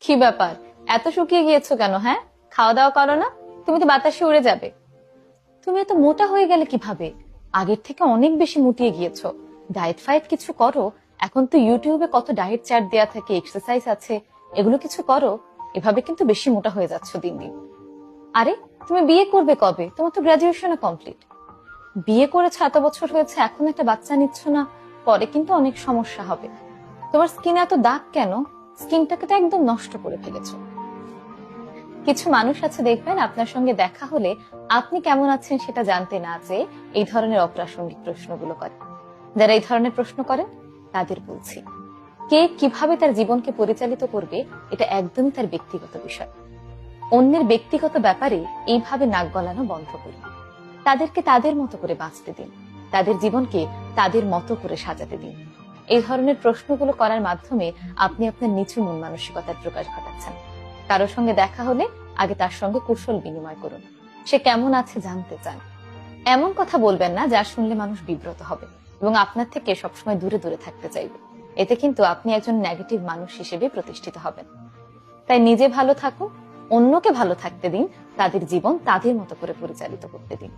কি ব্যাপার, এত শুকিয়ে গিয়েছো কেন? হ্যাঁ, খাওয়া দাওয়া করো না? তুমি তো বাতাসে উড়ে যাবে। তুমি এত মোটা হয়ে গেলে কিভাবে? আগের থেকে অনেক বেশি মুটিয়ে গিয়েছো। ডায়েট ফাইট কিছু করো। এখন তো ইউটিউবে কত ডায়েট চার্ট দেয়া থাকে, এক্সারসাইজ আছে, এগুলো কিছু করো। এভাবে কিন্তু বেশি মোটা হয়ে যাচ্ছ দিন দিন। আরে, তুমি বিয়ে করবে কবে? তোমার তো গ্রাজুয়েশন কমপ্লিট। বিয়ে করেছো, এত বছর হয়েছে, এখন একটা বাচ্চা নিচ্ছ না, পরে কিন্তু অনেক সমস্যা হবে। তোমার স্কিনে এত দাগ কেন? স্কিনটাকে তো একদম নষ্ট করে ফেলেছো। কিছু মানুষ আছে দেখবেন, আপনার সঙ্গে দেখা হলে আপনি কেমন আছেন সেটা জানতে না চেয়ে এই ধরনের অপ্রাসঙ্গিক প্রশ্নগুলো করে। যারা এই ধরনের প্রশ্ন করেন তাদের বলছি, কে কিভাবে তার জীবনকে পরিচালিত করবে এটা একদমই তার ব্যক্তিগত বিষয়। অন্যের ব্যক্তিগত ব্যাপারে এইভাবে নাক গলানো বন্ধ করুন। তাদেরকে তাদের মতো করে বাঁচতে দিন, তাদের জীবনকে তাদের মতো করে সাজাতে দিন। এই ধরনের প্রশ্নগুলো করার মাধ্যমে আপনি আপনার নিচু মন মানসিকতার প্রকাশ ঘটাচ্ছেন। কারোর সঙ্গে দেখা হলে আগে তার সঙ্গে কুশল বিনিময় করুন, সে কেমন আছে জানতে চান। এমন কথা বলবেন না যা শুনলে মানুষ বিব্রত হবে এবং আপনার থেকে সবসময় দূরে দূরে থাকতে চাইবে। এতে কিন্তু আপনি একজন নেগেটিভ মানুষ হিসেবে প্রতিষ্ঠিত হবেন। তাই নিজে ভালো থাকুন, অন্যকে ভালো থাকতে দিন, তাদের জীবন তাদের মতো করে পরিচালিত করতে দিন।